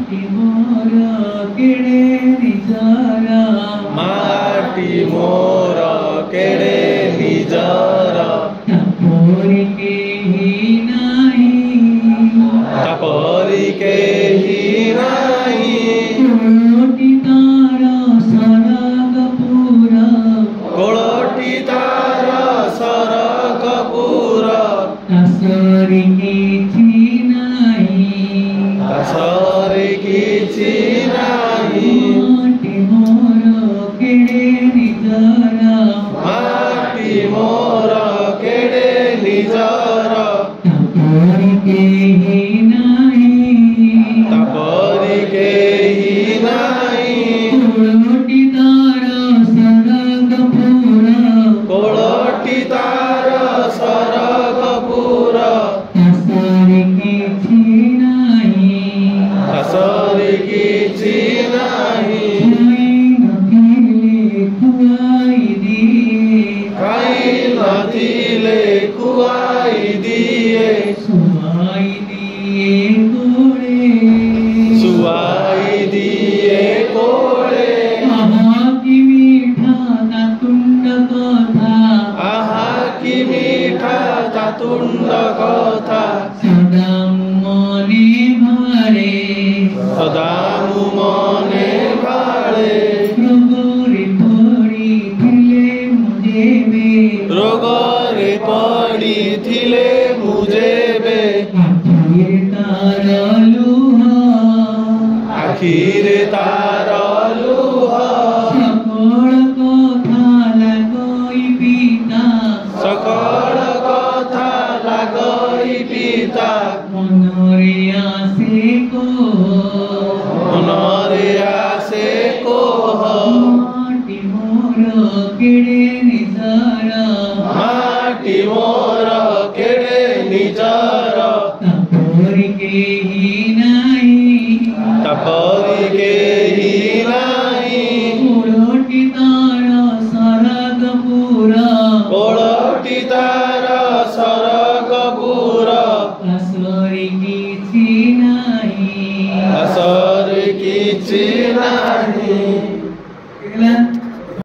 माटी मोर केड़े निजारा माटी मोर केड़े निजारा तपोरी के ही नहीं तपोरी के ही नहीं कोटी तारा सरग पूरा कोटी तारा सरग पूरा असरी किछि नहीं असरी किछि नहीं माटी मोर केड़े निजारा माटी मोर केड़े निजारा तपोरी के ही नहीं तपोरी के ही नहीं कोटी तारा सरग पूरा कोटी तारा सरग पूरा असरी किछि नहीं असरी किछि नहीं खाई नथिले खुआई दिए खाई नथिले सुआई दिए कोड़े सुआई दिए कोड़े आहा की मीठा तातुंड कथा आहा की मीठा तातुंड कथा सदा मने भारे सदा मने भाड़े रोगरे पड़ी थिले मुझे बे रोगरे पड़ी थिले मुझे बे आखिर तार लुहा सकल कथा लागई पिता मनरे आसे कोह माटी मोर केड़े निजारा माटी मोर केड़े निजारा तपोरी के ही नहीं तपोरी